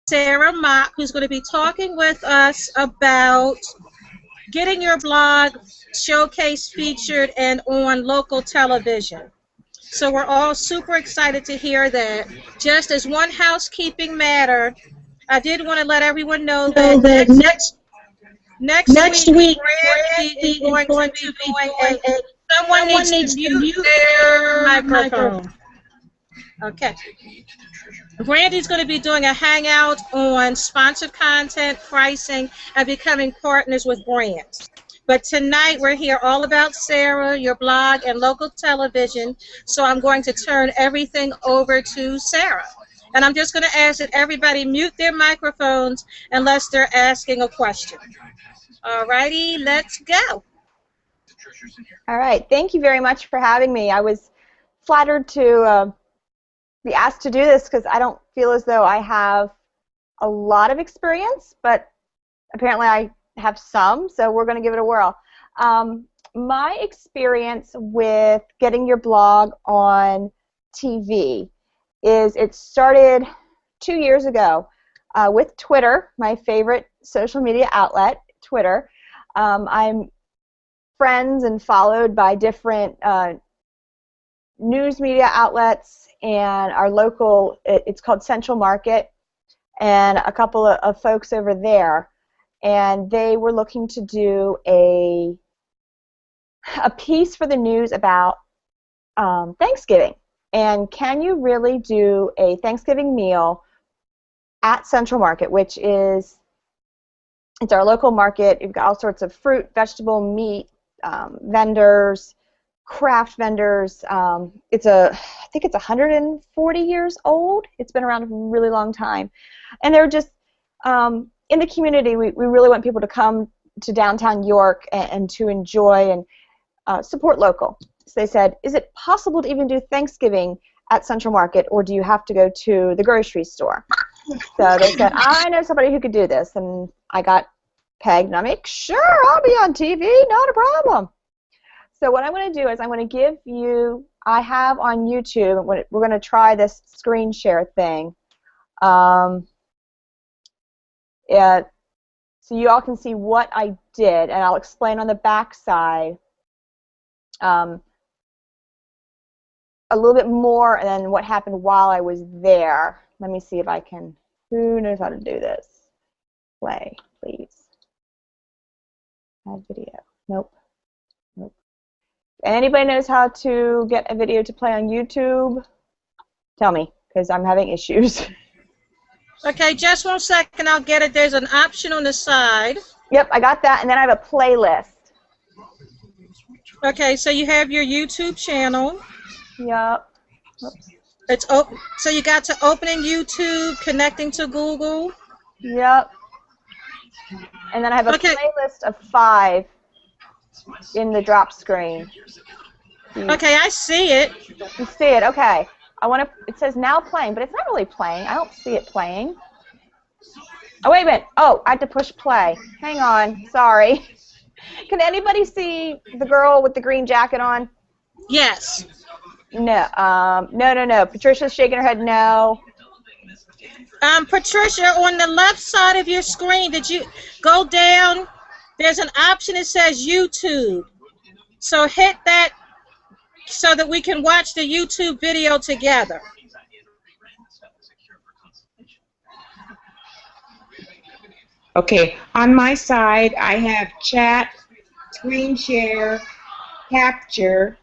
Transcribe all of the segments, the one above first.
Sarah Mock, who's going to be talking with us about getting your blog showcased, featured, and on local television. So we're all super excited to hear that. Just as one housekeeping matter, I did want to let everyone know that next Next week week, Brandy is Brandy is going going to to be be doing doing a someone needs to mute their microphone. Okay. Brandy's going to be doing a hangout on sponsored content, pricing, and becoming partners with brands. But tonight we're here all about Sarah, your blog, and local television. So I'm going to turn everything over to Sarah. And I'm just going to ask that everybody mute their microphones unless they're asking a question. All righty, let's go. All right, thank you very much for having me. I was flattered to be asked to do this because I don't feel as though I have a lot of experience, but apparently I have some, so we're going to give it a whirl. My experience with getting your blog on TV is it started 2 years ago with Twitter, my favorite social media outlet, Twitter. I'm friends and followed by different news media outlets and our local, it's called Central Market, and a couple of folks over there, and they were looking to do a piece for the news about Thanksgiving, and can you really do a Thanksgiving meal at Central Market, which is, it's our local market. You've got all sorts of fruit, vegetable, meat, vendors, craft vendors. I think it's 140 years old. It's been around a really long time. And they're just, in the community, we really want people to come to downtown York and to enjoy and support local. So they said, is it possible to even do Thanksgiving at Central Market, or do you have to go to the grocery store? So they said, I know somebody who could do this, and I got pegged, and I'm like, sure, I'll be on TV, not a problem. So what I'm going to do is I'm going to give you, I have on YouTube, we're going to try this screen share thing. So you all can see what I did, and I'll explain on the back side a little bit more than what happened while I was there. Let me see if I can, who knows how to do this? Play, please. Add video. Nope. Nope. Anybody knows how to get a video to play on YouTube? Tell me, because I'm having issues. Okay, just 1 second, I'll get it. There's an option on the side. Yep, I got that, and then I have a playlist. Okay, so you have your YouTube channel. Yep. Oops. It's open. So you got to opening YouTube, connecting to Google. Yep. And then I have a playlist of 5 in the drop screen. Okay, I see it. You see it? Okay. I want to. It says now playing, but it's not really playing. I don't see it playing. Oh, wait a minute. Oh, I had to push play. Hang on. Sorry. Can anybody see the girl with the green jacket on? Yes. No. No. Patricia's shaking her head no. Patricia, on the left side of your screen, did you go down? There's an option that says YouTube. So hit that so that we can watch the YouTube video together. Okay, on my side, I have chat, screen share, capture,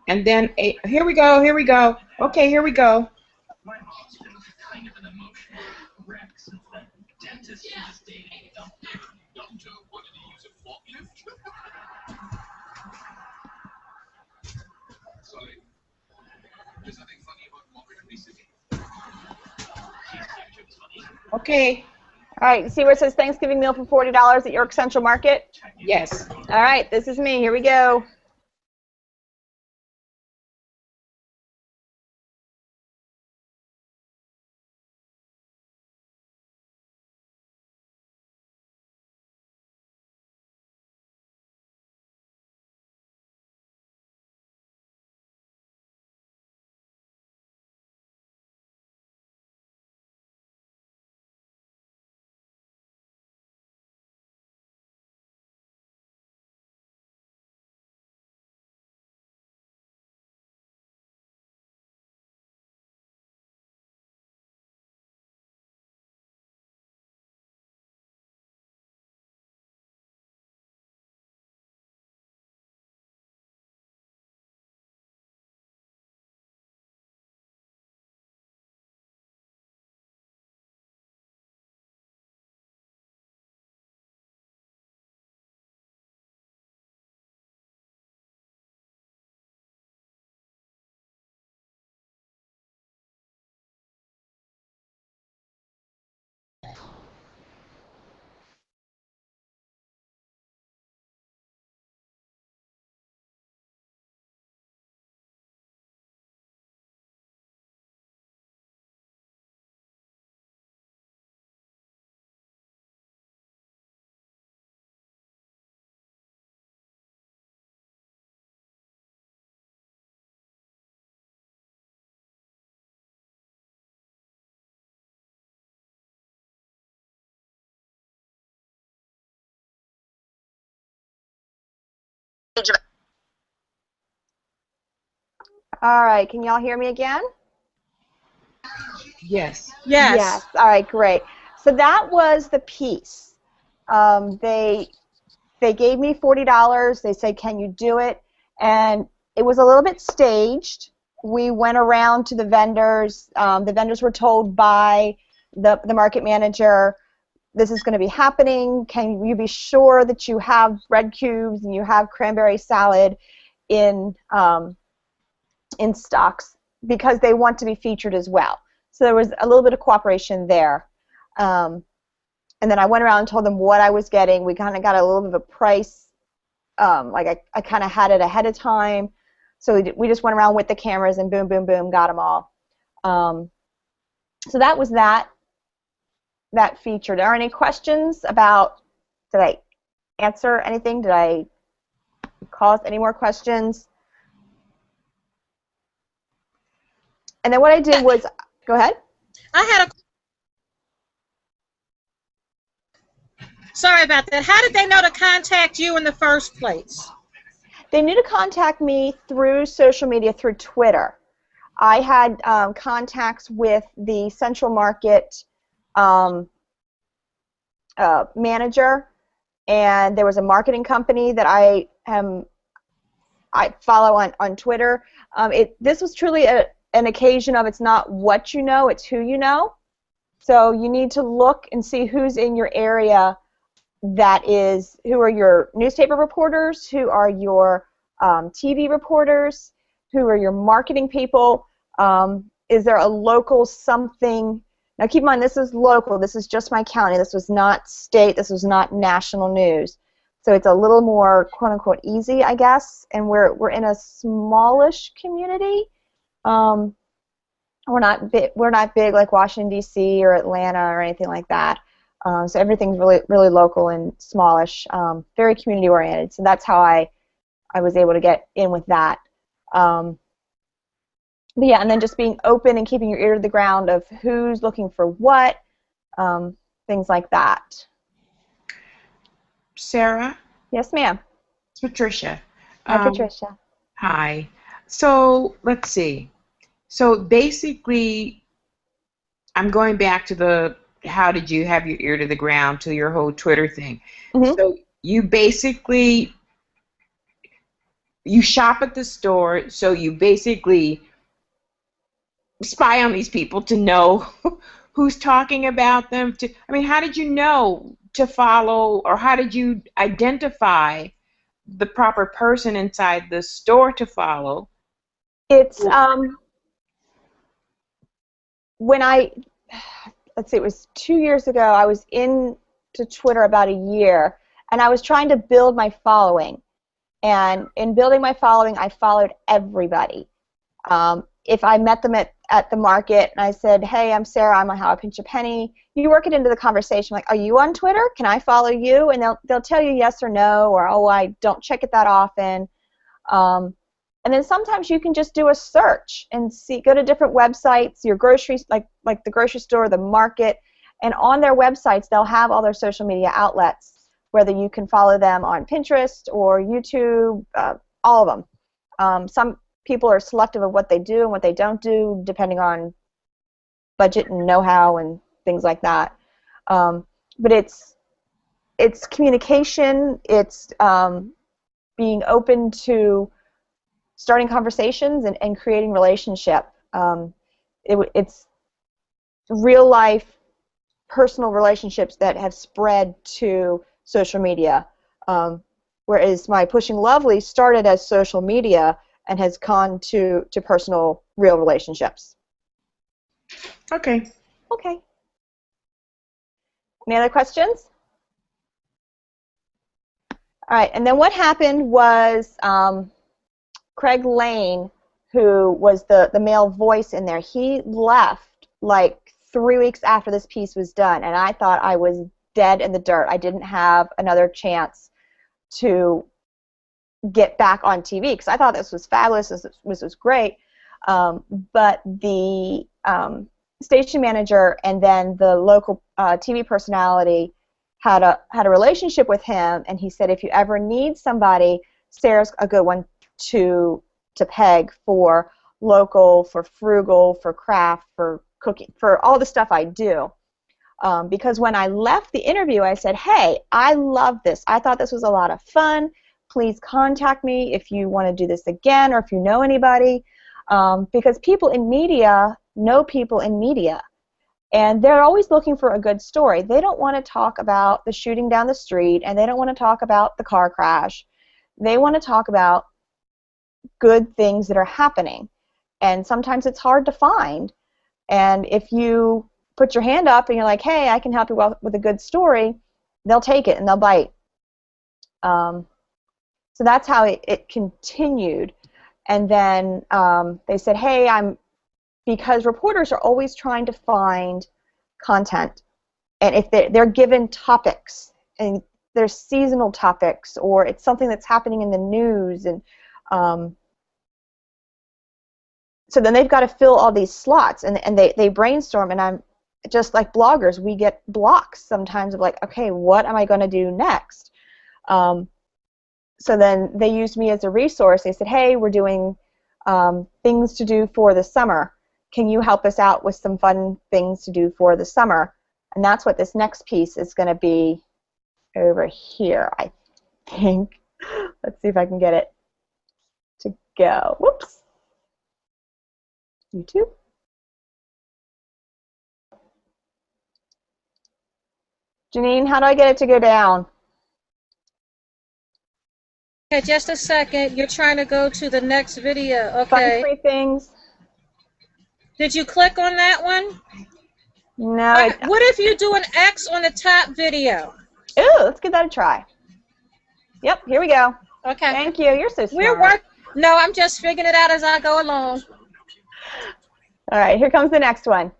and then here we go. Okay, here we go. Okay. All right, see where it says Thanksgiving meal for $40 at York Central Market? Yes. All right, this is me. Here we go. All right, can y'all hear me again? Yes. Yes. All right, great. So that was the piece. They gave me $40. They said, "Can you do it?" And it was a little bit staged. We went around to the vendors. The vendors were told by the market manager, "This is going to be happening. Can you be sure that you have bread cubes and you have cranberry salad in stocks, because they want to be featured as well." So there was a little bit of cooperation there. And then I went around and told them what I was getting. We kind of got a little bit of a price. Like I kind of had it ahead of time. So we just went around with the cameras and boom, boom, boom, got them all. So that was that feature. Are there any questions about, did I answer anything? Did I cause any more questions? And then what I did was, go ahead. I had a. Sorry about that. How did they know to contact you in the first place? They knew to contact me through social media, through Twitter. I had contacts with the Central Market manager, and there was a marketing company that I follow on Twitter. This was truly an occasion of, it's not what you know, it's who you know. So you need to look and see who's in your area. Who are your newspaper reporters, who are your TV reporters, who are your marketing people. Is there a local something? Now keep in mind, this is local, this is just my county, this was not state, this was not national news. So it's a little more quote-unquote easy, I guess, and we're in a smallish community. We're not big like Washington, D.C. or Atlanta or anything like that. So everything's really local and smallish, very community oriented. So that's how I was able to get in with that. But yeah, and then just being open and keeping your ear to the ground of who's looking for what, things like that. Sarah? Yes, ma'am. It's Patricia. Hi, Patricia. Hi. So let's see. So basically, I'm going back to the how did you have your ear to the ground to your whole Twitter thing. Mm-hmm. So you basically, you shop at the store, so you basically spy on these people to know who's talking about them. I mean, how did you know to follow, or how did you identify the proper person inside the store to follow? It's let's see, it was 2 years ago. I was into Twitter about a year, and I was trying to build my following. And in building my following, I followed everybody. If I met them at the market and I said, "Hey, I'm Sarah, I'm on How I Pinch a Penny," you work it into the conversation, like, "Are you on Twitter? Can I follow you?" And they'll tell you yes or no, or, "Oh, I don't check it that often." And then sometimes you can just do a search and go to different websites, your groceries, like the grocery store, the market, and on their websites they'll have all their social media outlets, whether you can follow them on Pinterest or YouTube, all of them. Some people are selective of what they do and what they don't do, depending on budget and know-how and things like that. But it's communication. It's being open to starting conversations and creating relationship. It's real-life, personal relationships that have spread to social media, whereas my Pushing Lovely started as social media and has gone to personal, real relationships. Okay. Okay. Any other questions? All right, and then what happened was Craig Lane, who was the male voice in there, he left like 3 weeks after this piece was done, and I thought I was dead in the dirt. I didn't have another chance to get back on TV because I thought this was fabulous, this was great, but the station manager and then the local TV personality had a relationship with him, and he said, "If you ever need somebody Sarah's a good one to peg for local, for frugal, for craft, for cooking, for all the stuff I do. Because when I left the interview, I said, hey, I love this. I thought this was a lot of fun. Please contact me if you want to do this again or if you know anybody. Because people in media know people in media. And they're always looking for a good story. They don't want to talk about the shooting down the street, and they don't want to talk about the car crash. They want to talk about good things that are happening. And sometimes it's hard to find. And if you put your hand up and you're like, hey, I can help you with a good story, they'll take it and they'll bite. So that's how it continued. And then they said, hey, because reporters are always trying to find content. And if they're given topics, and there's seasonal topics, or it's something that's happening in the news, and so then they've got to fill all these slots, and they brainstorm, and I'm just like bloggers, we get blocks sometimes of like, okay, what am I going to do next? So then they used me as a resource. They said, hey, we're doing things to do for the summer. Can you help us out with some fun things to do for the summer? And that's what this next piece is going to be over here, I think. Let's see if I can get it to go. Whoops. YouTube. Janine, how do I get it to go down? Okay, just a second. You're trying to go to the next video. Okay. Fun free things. Did you click on that one? No. What if you do an X on the top video? Ooh, let's give that a try. Yep, here we go. Okay. Thank you. You're so smart. No, I'm just figuring it out as I go along. All right, here comes the next one.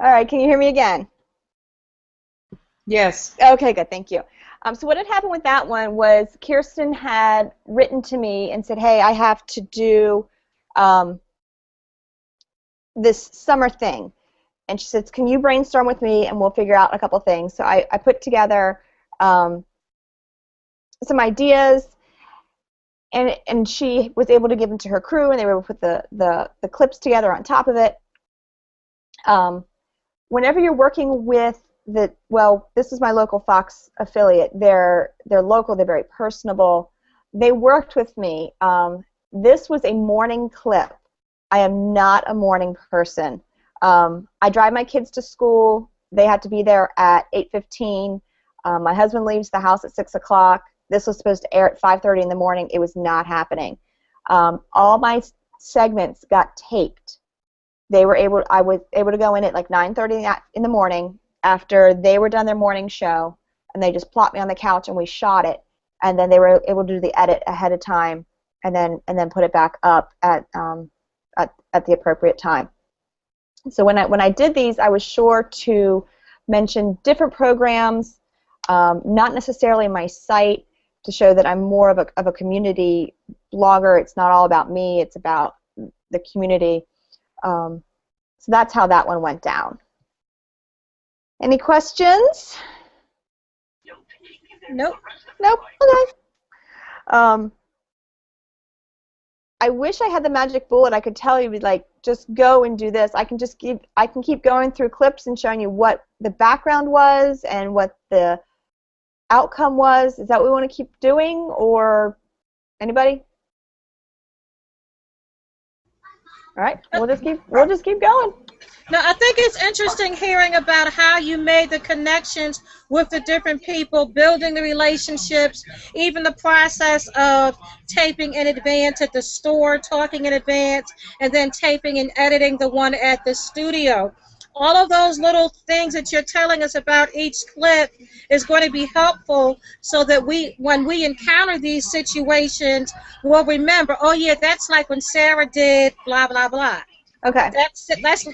All right, can you hear me again? Yes. Okay, good, thank you. So what had happened with that one was Kirsten had written to me and said, hey, I have to do this summer thing. And she says, can you brainstorm with me and we'll figure out a couple things. So I put together some ideas, and she was able to give them to her crew, and they were able to put the clips together on top of it. Whenever you're working with this is my local Fox affiliate. They're local. They're very personable. They worked with me. This was a morning clip. I am not a morning person. I drive my kids to school. They had to be there at 8:15. My husband leaves the house at 6 o'clock. This was supposed to air at 5:30 in the morning. It was not happening. All my segments got taped. I was able to go in at like 9:30 in the morning after they were done their morning show, and they just plopped me on the couch and we shot it, and then they were able to do the edit ahead of time, and then put it back up at the appropriate time. So when I did these, I was sure to mention different programs, not necessarily my site, to show that I'm more of a community blogger. It's not all about me. It's about the community. So that's how that one went down. Any questions? Nope. Nope. Okay. I wish I had the magic bullet. I could tell you, like, just go and do this. I can keep going through clips and showing you what the background was and what the outcome was. Is that what we want to keep doing, or anybody? All right, we'll just keep going. Now, I think it's interesting hearing about how you made the connections with the different people, building the relationships, even the process of taping in advance at the store, talking in advance, and then taping and editing the one at the studio. All of those little things that you're telling us about each clip is going to be helpful so that when we encounter these situations, we'll remember, oh yeah, that's like when Sarah did blah, blah, blah. Okay.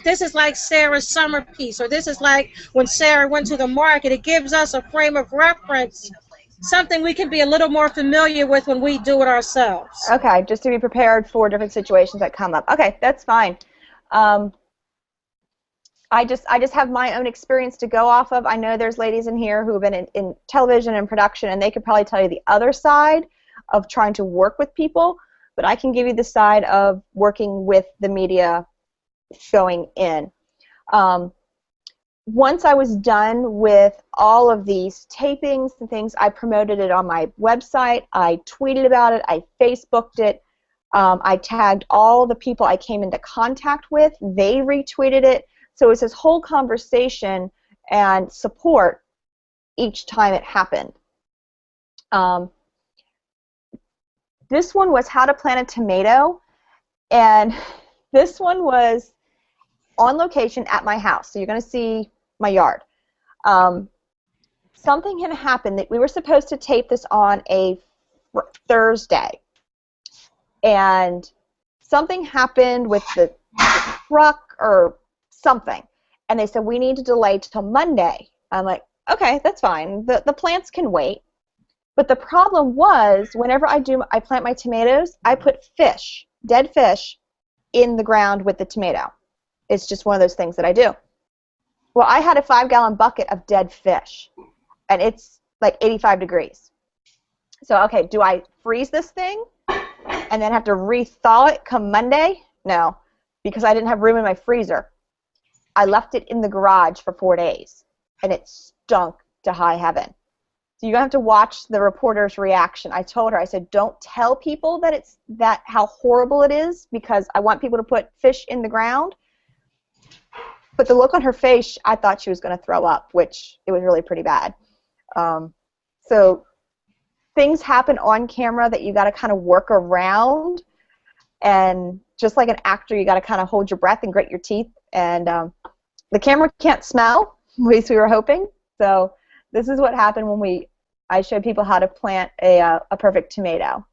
This is like Sarah's summer piece, or this is like when Sarah went to the market. It gives us a frame of reference, something we can be a little more familiar with when we do it ourselves. Okay, just to be prepared for different situations that come up. Okay, that's fine. I just have my own experience to go off of. I know there's ladies in here who have been in television and production, and they could probably tell you the other side of trying to work with people, but I can give you the side of working with the media going in. Once I was done with all of these tapings and things, I promoted it on my website, I tweeted about it, I Facebooked it, I tagged all the people I came into contact with, they retweeted it, so it's this whole conversation and support each time it happened. This one was how to plant a tomato, and this one was on location at my house, so you're going to see my yard. Something had happened that we were supposed to tape this on a Thursday, and something happened with the truck or something, and they said we need to delay till Monday. I'm like, okay, that's fine. The plants can wait. But the problem was, whenever I plant my tomatoes, I put fish, dead fish, in the ground with the tomato. It's just one of those things that I do. Well, I had a 5-gallon bucket of dead fish, and it's like 85 degrees. So, okay, do I freeze this thing and then have to re-thaw it come Monday? No, because I didn't have room in my freezer. I left it in the garage for 4 days, and it stunk to high heaven. So you're going to have to watch the reporter's reaction. I told her, I said, don't tell people that how horrible it is, because I want people to put fish in the ground. But the look on her face, I thought she was going to throw up, which it was really pretty bad. So things happen on camera that you got to kind of work around, and just like an actor, you got to kind of hold your breath and grit your teeth. And the camera can't smell, at least we were hoping. So this is what happened when I showed people how to plant a perfect tomato.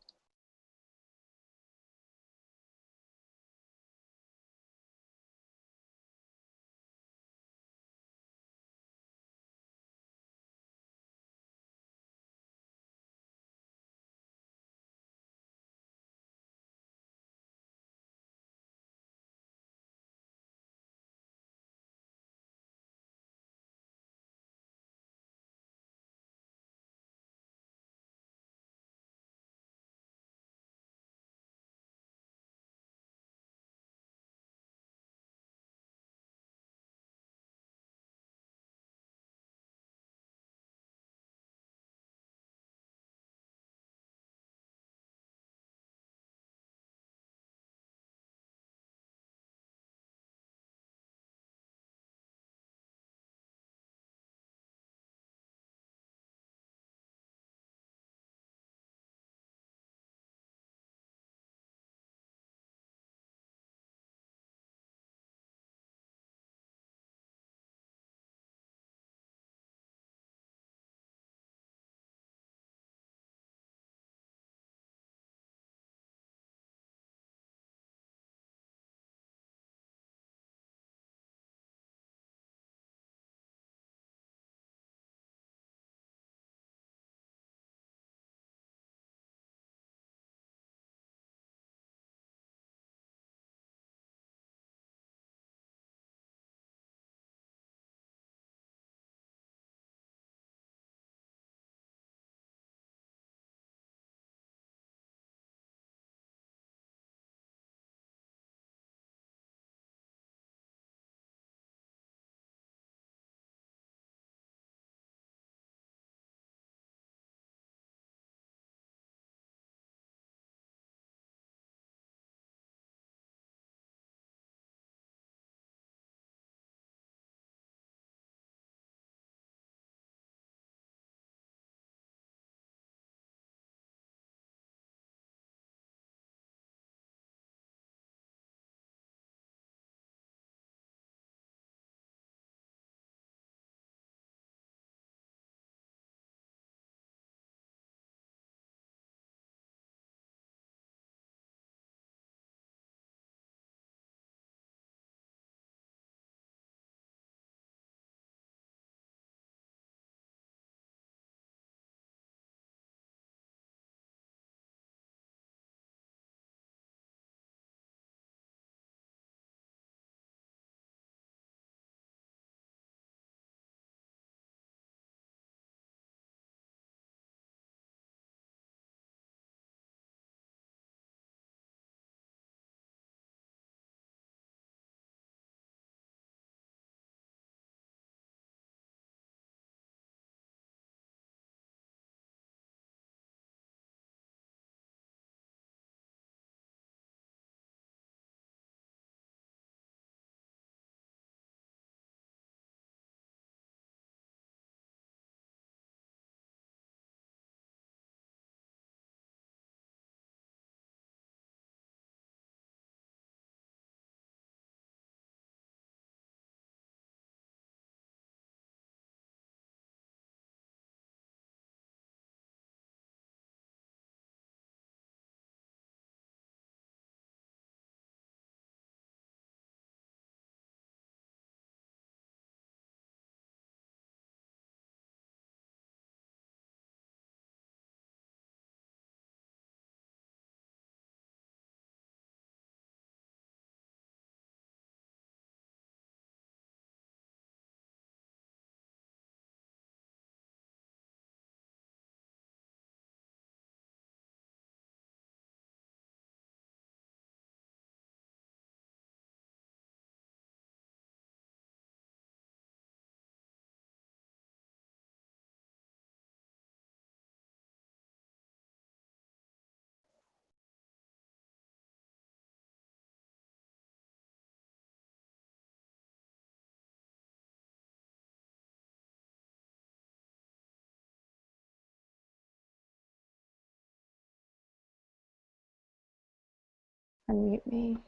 unmute me.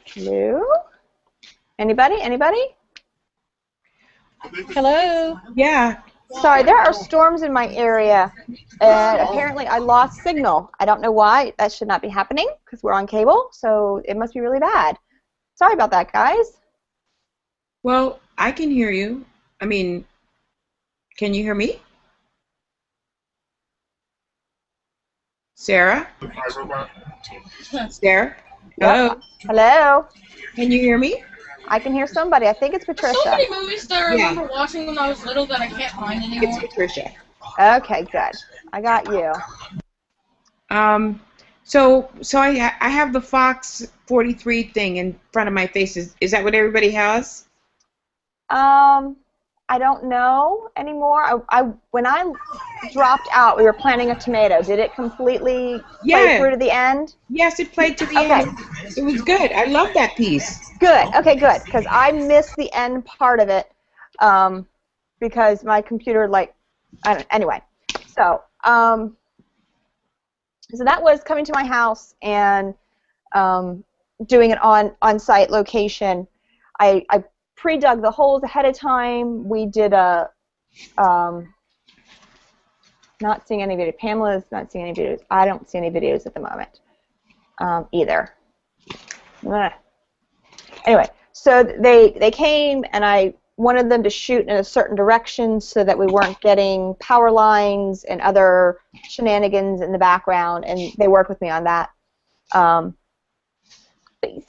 Hello? Anybody? Anybody? Hello. Yeah. Sorry, there are storms in my area, and apparently I lost signal. I don't know why. That should not be happening because we're on cable, so it must be really bad. Sorry about that, guys. Well, I can hear you. I mean, can you hear me? Sarah? Sarah? Hello? Yep. Hello? Can you hear me? I can hear somebody. I think it's Patricia. So many movies that I remember watching when I was little that I can't find anymore. It's Patricia. Okay, good. I got you. So I have the Fox 43 thing in front of my face. Is that what everybody has? I don't know anymore. When I dropped out, we were planting a tomato. Did it completely play through to the end? Yes, it played to the end. It was good. I love that piece. Good. Okay, good. Because I missed the end part of it because my computer, anyway. So, so that was coming to my house and doing it on-site location. I pre-dug the holes ahead of time. We did a not seeing any video. Pamela's not seeing any videos. I don't see any videos at the moment either. Anyway, so they came and I wanted them to shoot in a certain direction so that we weren't getting power lines and other shenanigans in the background, and they worked with me on that. So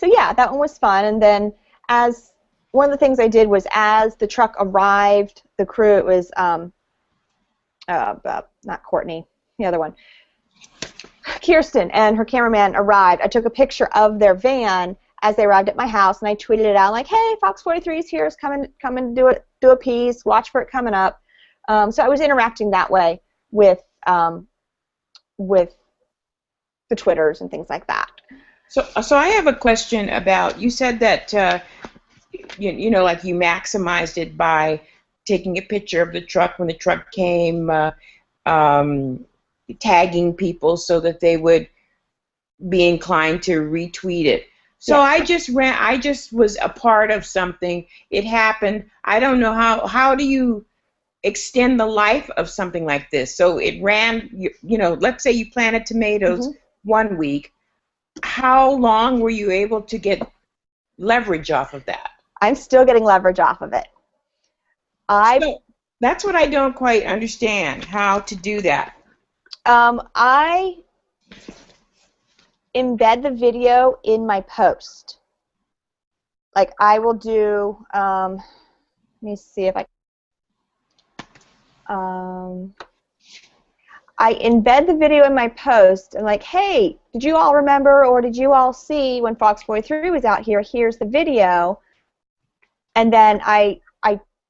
yeah, that one was fun. And then as one of the things I did was as the truck arrived, the crew, it was not Courtney, the other one, Kirsten and her cameraman arrived. I took a picture of their van as they arrived at my house, and I tweeted it out like, "Hey, Fox 43 is here. Come and do a piece. Watch for it coming up." So I was interacting that way with the Twitters and things like that. So I have a question about, you said that you know, like you maximized it by taking a picture of the truck when the truck came, tagging people so that they would be inclined to retweet it. So yeah. I just was a part of something. It happened. I don't know how do you extend the life of something like this? So it ran, you know, let's say you planted tomatoes 1 week. How long were you able to get leverage off of that? I'm still getting leverage off of it. So that's what I don't quite understand, how to do that. I embed the video in my post. Like I will do, let me see if I embed the video in my post and like, hey, did you all remember or did you all see when Fox 43 was out here? Here's the video. And then I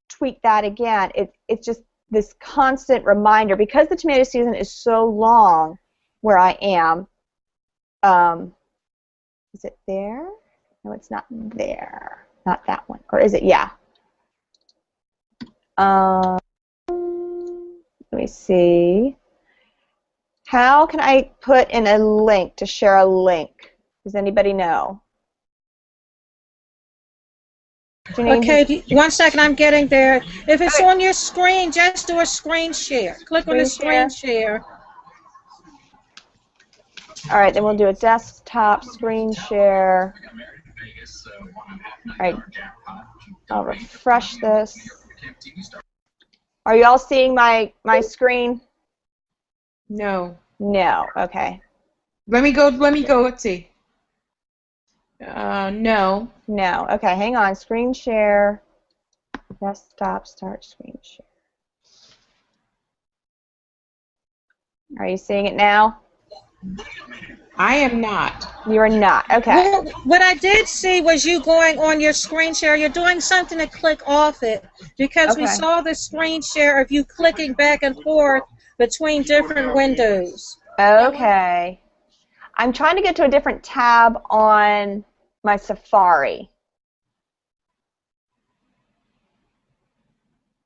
tweet that again. It's just this constant reminder, because the tomato season is so long where I am. Is it there? No, it's not there. Not that one. Or is it? Yeah. Let me see. How can I put in a link to share a link? Does anybody know? Okay, 1 second, I'm getting there. If it's on your screen, just do a screen share. Click on the screen share. All right, then we'll do a desktop screen share. All right, I'll refresh this. Are you all seeing my screen? No. No. Okay. Let me go. Let's see. No. No. Okay, hang on. Screen share. Desktop, start screen share. Are you seeing it now? I am not. You are not. Okay. Well, what I did see was you going on your screen share. You're doing something to click off it, because we saw the screen share of you clicking back and forth between different windows. Okay. I'm trying to get to a different tab on my Safari.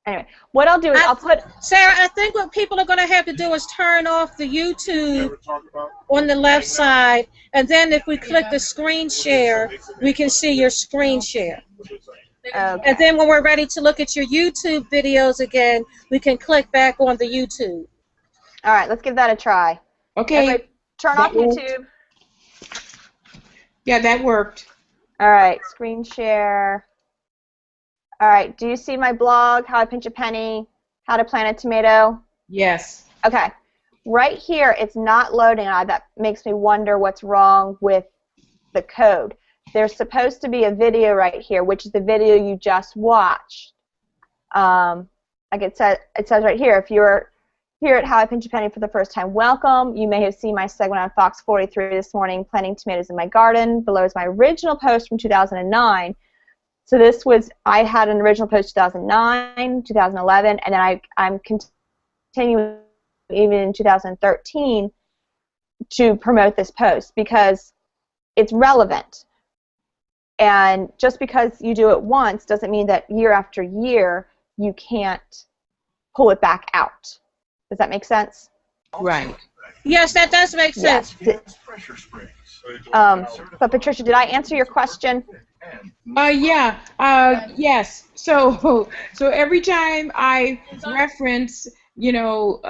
Anyway, what I'll do is I'll put... Sarah, I think what people are going to have to do is turn off the YouTube on the left side, and then if we click the screen share, we can see your screen share. Okay. And then when we're ready to look at your YouTube videos again, we can click back on the YouTube. All right, let's give that a try. Okay. Everybody turn off YouTube. Yeah, that worked. All right, screen share. All right, do you see my blog, How I Pinch a Penny, How to Plant a Tomato? Yes. Okay, right here it's not loading. That makes me wonder what's wrong with the code. There's supposed to be a video right here, which is the video you just watched. Like it says right here, if you're here at How I Pinch a Penny for the first time, welcome. You may have seen my segment on Fox 43 this morning, Planting Tomatoes in My Garden. Below is my original post from 2009. So this was, I had an original post 2009, 2011, and then I'm continuing even in 2013 to promote this post because it's relevant. And just because you do it once doesn't mean that year after year you can't pull it back out. Does that make sense? Right. Yes, that does make sense. Yes. But Patricia, did I answer your question? Yeah. Yes. So every time I reference, well,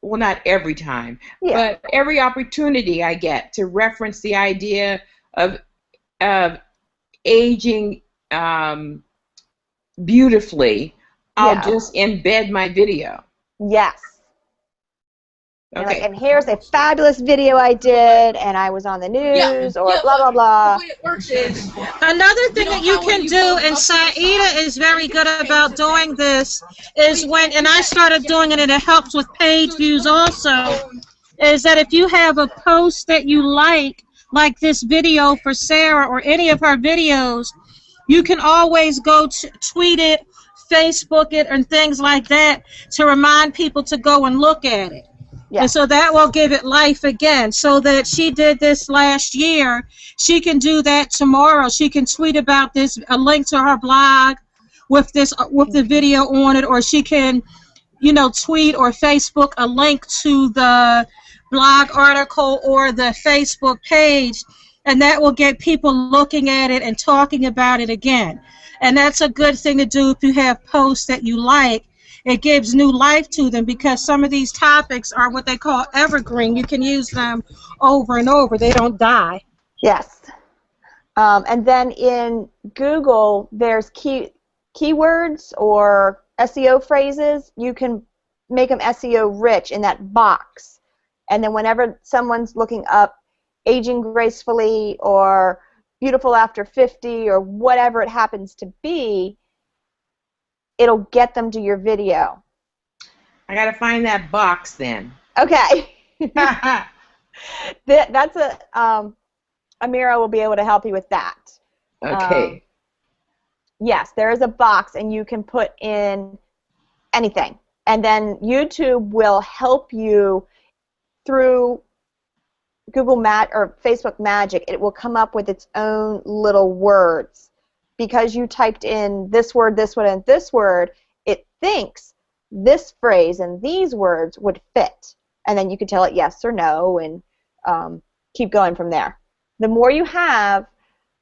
not every time, but every opportunity I get to reference the idea of aging beautifully, I'll just embed my video. Yes. Okay. Like, and here's a fabulous video I did, and I was on the news, or blah, blah, blah. The way it works is, Another thing that you can do, and Saida is very good about doing this, is when, and I started doing it and it helps with page views also, is that if you have a post that you like this video for Sarah or any of her videos, you can always go to tweet it, Facebook it, and things like that to remind people to go and look at it. Yeah. And so that will give it life again. So that she did this last year, she can do that tomorrow. She can tweet about this, a link to her blog with the video on it, or she can, tweet or Facebook a link to the blog article or the Facebook page, and that will get people looking at it and talking about it again. And that's a good thing to do if you have posts that you like. It gives new life to them because some of these topics are what they call evergreen. You can use them over and over. They don't die. Yes. And then in Google, there's keywords or SEO phrases. You can make them SEO rich in that box. And then whenever someone's looking up aging gracefully or beautiful after 50 or whatever it happens to be, it'll get them to your video. I got to find that box then. Okay. That's Amira will be able to help you with that. Okay. Yes, there is a box, and you can put in anything. And then YouTube will help you through Google or Facebook Magic. It will come up with its own little words. Because you typed in this word, and this word, it thinks this phrase and these words would fit. And then you can tell it yes or no and keep going from there. The more you have,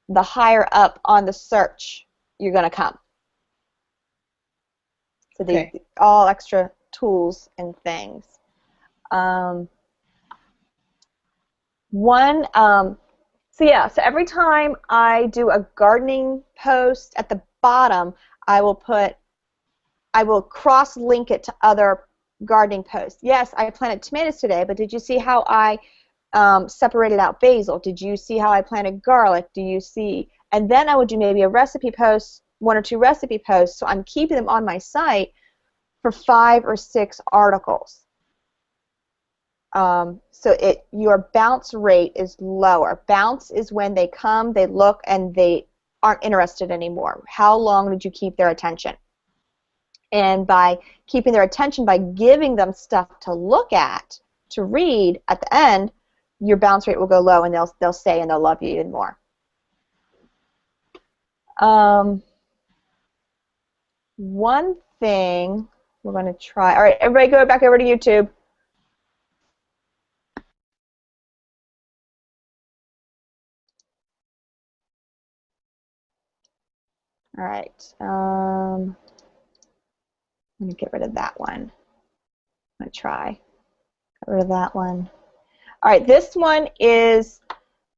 the higher up on the search you're going to come. So these all extra tools and things. So every time I do a gardening post at the bottom, I will cross-link it to other gardening posts. Yes, I planted tomatoes today, but did you see how I separated out basil? Did you see how I planted garlic? Do you see? And then I would do maybe a recipe post, 1 or 2 recipe posts, so I'm keeping them on my site for 5 or 6 articles. So your bounce rate is lower. Bounce is when they come, they look, and they aren't interested anymore. How long did you keep their attention? And by keeping their attention, by giving them stuff to look at, to read, at the end, your bounce rate will go low, and they'll stay and they'll love you even more. One thing we're going to try. All right, everybody go back over to YouTube. All right. I'm going to get rid of that one. I'm going to try. Get rid of that one. All right, this one is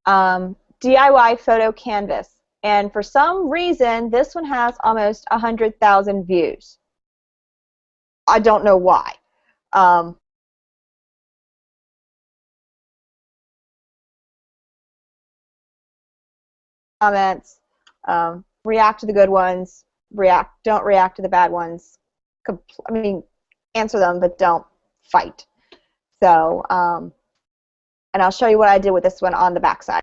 DIY photo canvas. And for some reason, this one has almost 100,000 views. I don't know why. Comments, react to the good ones, don't react to the bad ones. I mean, answer them, but don't fight. So, and I'll show you what I did with this one on the back side.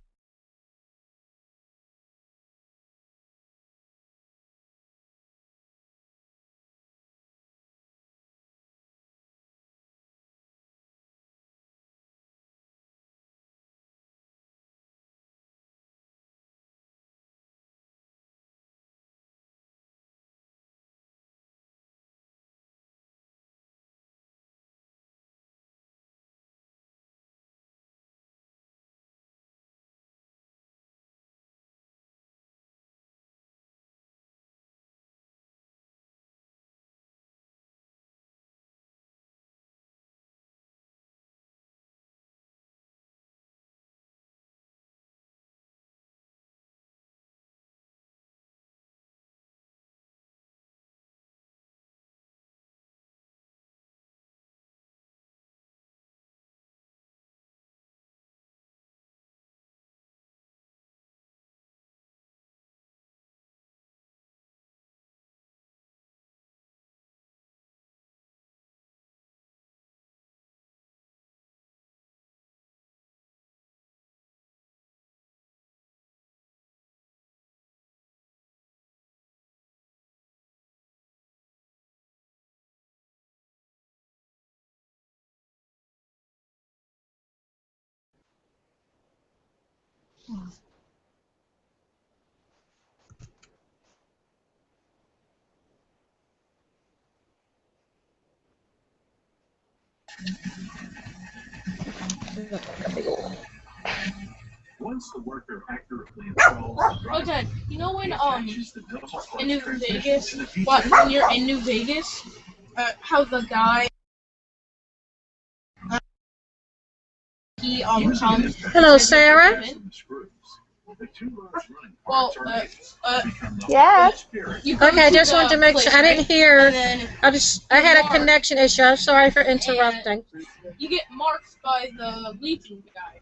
Once the worker accurately installs the driver, okay, you know when in New Vegas, when you're in New Vegas, how the guy he comes. Hello, Sarah. Well, Yes. Okay, I just wanted to make sure. I didn't hear. I had a connection issue. I'm sorry for interrupting. You get marked by the bleaching guy.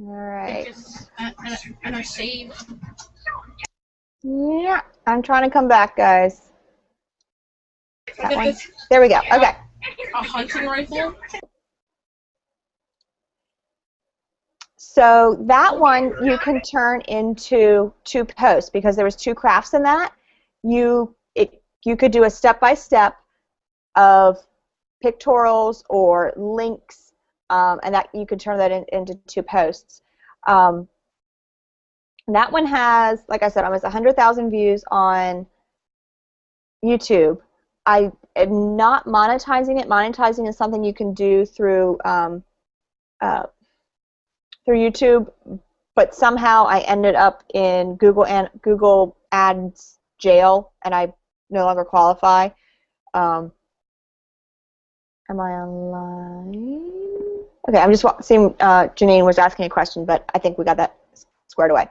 All right. And I saved. Yeah, I'm trying to come back, guys. That one. This, There we go. Okay. a hunting rifle. So that one you can turn into 2 posts because there was 2 crafts in that. You could do a step-by-step of pictorials or links, and that you could turn that into 2 posts. That one has, like I said, almost 100,000 views on YouTube. I am not monetizing it. Monetizing is something you can do through YouTube, but somehow I ended up in Google Ads jail, and I no longer qualify. Am I online? Okay, I'm just seeing Janine was asking a question, but I think we got that squared away.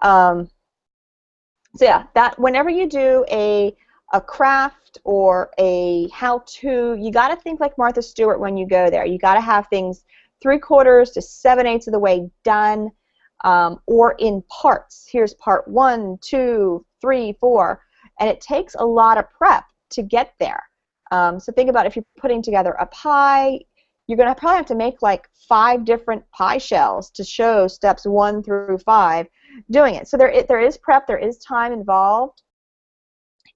So yeah, that whenever you do a craft or a how-to, you got to think like Martha Stewart when you go there. You got to have things 3/4 to 7/8 of the way done, or in parts. Here's part 1, 2, 3, 4, and it takes a lot of prep to get there. So think about if you're putting together a pie, you're going to probably have to make like 5 different pie shells to show steps 1 through 5 doing it. So there is prep, there is time involved,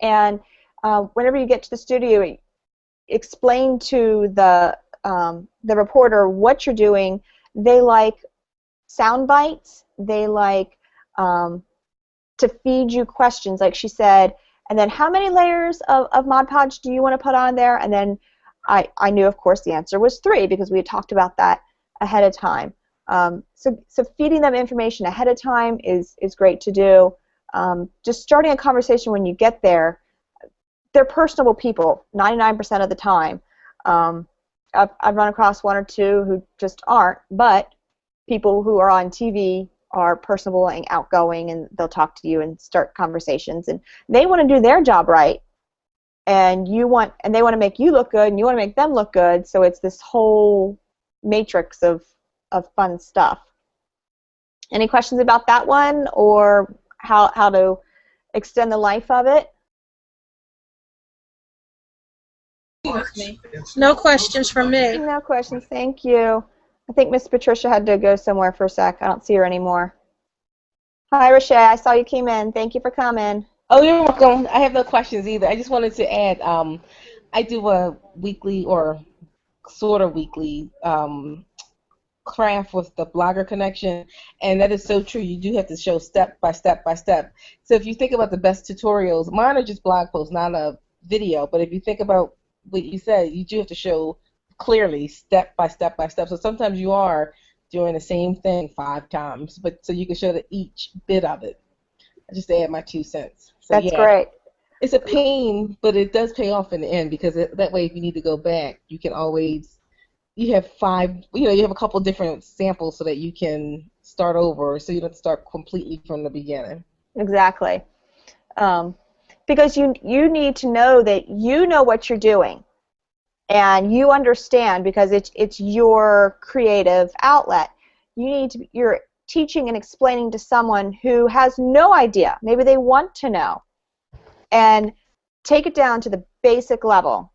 and whenever you get to the studio, explain to the reporter what you're doing. They like sound bites. They like to feed you questions, like she said, and then how many layers of Mod Podge do you want to put on there? And then I knew, of course, the answer was 3 because we had talked about that ahead of time. So feeding them information ahead of time is great to do. Just starting a conversation when you get there. They're personable people 99% of the time. I've run across 1 or 2 who just aren't, but people who are on TV are personable and outgoing, and they'll talk to you and start conversations, and they want to do their job right, and they want to make you look good, and you want to make them look good. So it's this whole matrix of fun stuff. Any questions about that one, or how to extend the life of it? No questions from me. No questions. Thank you. I think Miss Patricia had to go somewhere for a sec. I don't see her anymore. Hi, Rashay. I saw you came in. Thank you for coming. Oh, you're welcome. I have no questions either. I just wanted to add, I do a weekly or sort of weekly craft with the Blogger Connection, and that is so true. You do have to show step by step by step. So if you think about the best tutorials, mine are just blog posts, not a video, but if you think about what you said, you do have to show clearly step by step by step. So sometimes you are doing the same thing 5 times, but so you can show each bit of it. I just add my 2 cents. So, That's yeah, great. it's a pain, but it does pay off in the end, because that way if you need to go back, you can always, you have 5, you have a couple different samples so that you can start over, so you don't start completely from the beginning. Exactly. Because you need to know that you know what you're doing, and you understand, because it's your creative outlet. You're teaching and explaining to someone who has no idea. Maybe they want to know, and take it down to the basic level.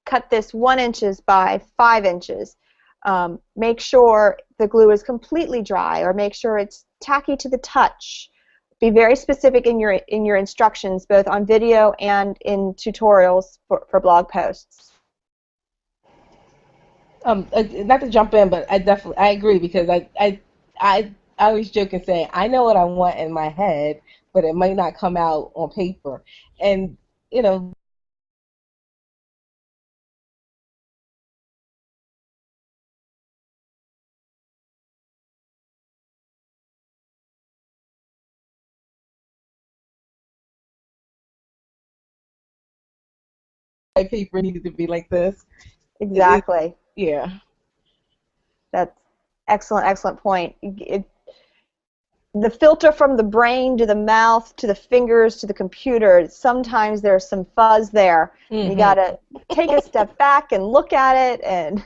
Cut this 1 inches by 5 inches. Make sure the glue is completely dry, or make sure it's tacky to the touch. Be very specific in your instructions, both on video and in tutorials for blog posts. Not to jump in, but I agree, because I always joke and say I know what I want in my head, but it might not come out on paper, and my paper needed to be like this. Exactly. Yeah. That's excellent point. The filter from the brain to the mouth to the fingers to the computer, sometimes there's some fuzz there. Mm-hmm. You got to take a step back and look at it, and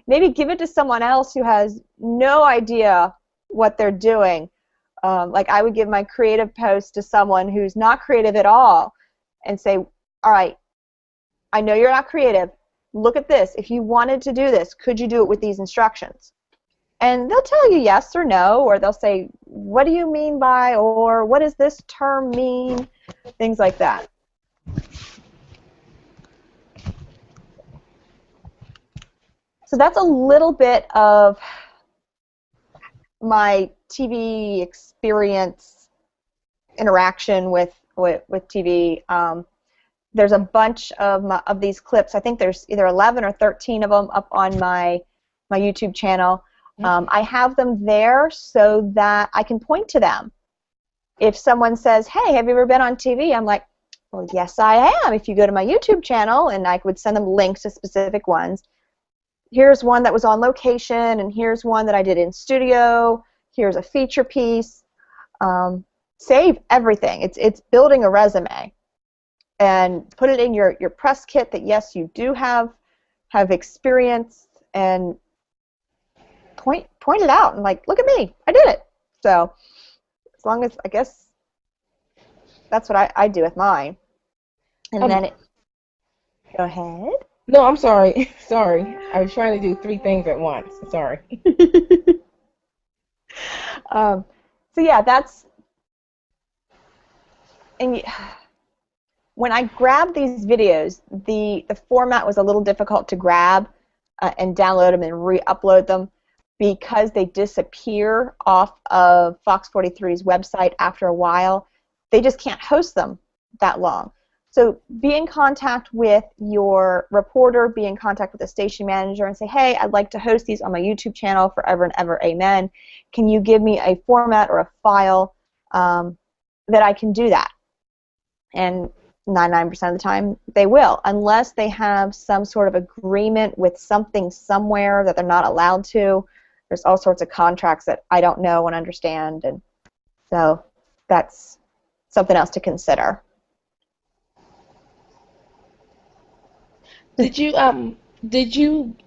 maybe give it to someone else who has no idea what they're doing. Like I would give my creative post to someone who's not creative at all and say, all right, I know you're not creative. Look at this. If you wanted to do this, could you do it with these instructions? And they'll tell you yes or no, or they'll say, what do you mean by, or what does this term mean? Things like that. So that's a little bit of my TV experience, interaction with TV. There's a bunch of these clips. I think there's either 11 or 13 of them up on my YouTube channel. I have them there so that I can point to them. If someone says, hey, have you ever been on TV? I'm like, well, yes, I am. If you go to my YouTube channel, and I would send them links to specific ones. Here's one that was on location, and here's one that I did in studio. Here's a feature piece. Save everything. It's building a resume. And put it in your press kit that, yes, you do have experience, and point it out and like, look at me, I did it. So as long as, I guess that's what I do with mine. And then go ahead. No, I'm sorry. Sorry. I was trying to do three things at once. Sorry. um, so yeah, that's and when I grabbed these videos, the format was a little difficult to grab and download them and re-upload them because they disappear off of Fox 43's website after a while. They just can't host them that long. So be in contact with your reporter, be in contact with the station manager and say, hey, I'd like to host these on my YouTube channel forever and ever, amen. Can you give me a format or a file that I can do that? And 99% of the time they will, unless they have some sort of agreement with something somewhere that they're not allowed to. There's all sorts of contracts that I don't know and understand, and so that's something else to consider. Did you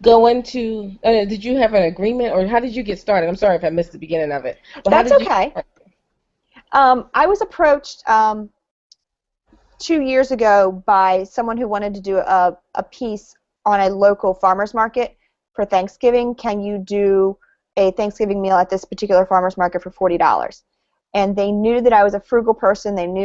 go into did you have an agreement, or how did you get started? I'm sorry if I missed the beginning of it. But that's okay. I was approached 2 years ago by someone who wanted to do a piece on a local farmer's market for Thanksgiving. Can you do a Thanksgiving meal at this particular farmer's market for $40? And they knew that I was a frugal person. They knew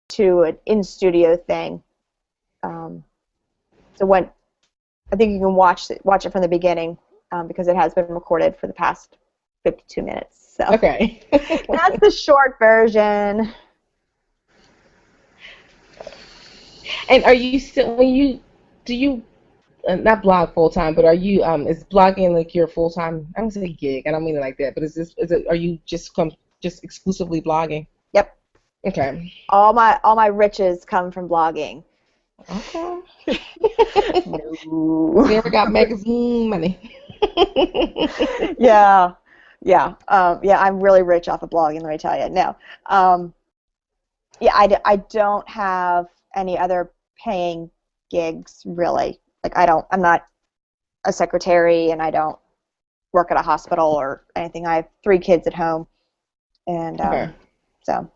to an in-studio thing. So when I think you can watch it from the beginning because it has been recorded for the past 52 minutes. So Okay. that's the short version. And are you still do you not blog full time, but are you is blogging like your full time? I don't say gig. I don't mean it like that. But are you just exclusively blogging? Yep. Okay. All my riches come from blogging. Okay. No. Never got magazine money. Yeah. I'm really rich off of blogging. Let me tell you. No. I don't have any other paying gigs really. Like I'm not a secretary, and I don't work at a hospital or anything. I have 3 kids at home, and Okay. so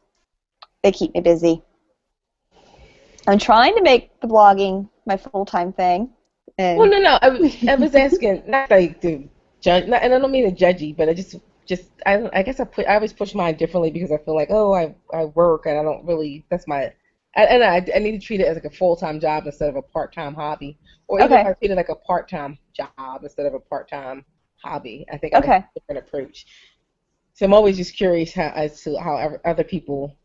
they keep me busy. I'm trying to make the blogging my full-time thing. And Well, no. I was asking, not like to judge, and I don't mean to judge you, but I guess I always push mine differently because I feel like, oh, I work and I don't really, that's my, I need to treat it as like a full-time job instead of a part-time hobby, or even if I treat it like a part-time job instead of a part-time hobby. I think I have a different approach. So I'm always just curious as to how other people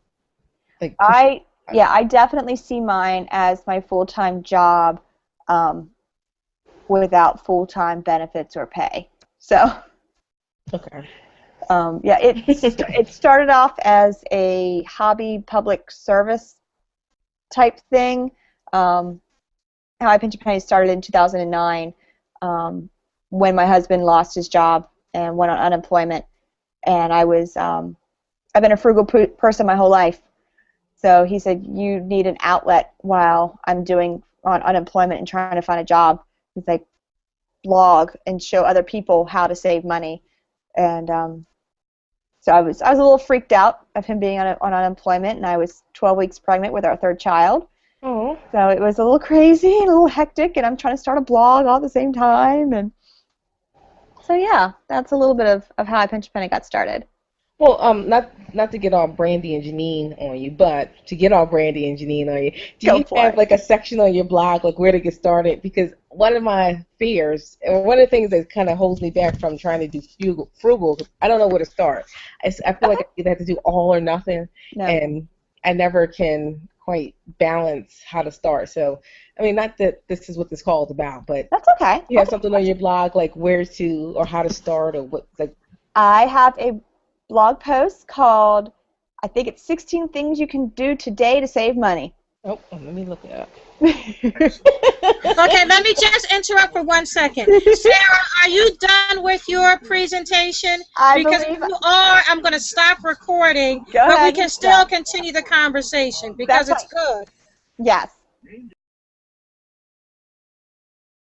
like push. I definitely see mine as my full-time job without full-time benefits or pay. So Okay. It started off as a hobby public service type thing. How I Pinch a Penny started in 2009 when my husband lost his job and went on unemployment, and I've been a frugal person my whole life. So he said, you need an outlet while I'm doing on unemployment and trying to find a job. He's like, blog and show other people how to save money. And So I was a little freaked out of him being on unemployment, and I was 12 weeks pregnant with our third child. Oh. So it was a little crazy and a little hectic, and I'm trying to start a blog all at the same time. And so yeah, that's a little bit of how I Pinch a Penny got started. Well, not to get all Brandy and Janine on you, but to get all Brandy and Janine on you, do you have like a section on your blog, like where to get started? Because one of my fears, and one of the things that kind of holds me back from trying to do frugal, I don't know where to start. I feel like I either have to do all or nothing, and I never can quite balance how to start. So, I mean, not that this is what this call is about, but that's okay. You have something on your blog, like where to or how to start or what, like. I have a blog post called, I think it's 16 Things You Can Do Today to Save Money. Oh, let me look it up. Okay, let me just interrupt for 1 second. Sarah, are you done with your presentation? Because if you are, I'm going to stop recording, but we can still continue the conversation because it's good. Yes.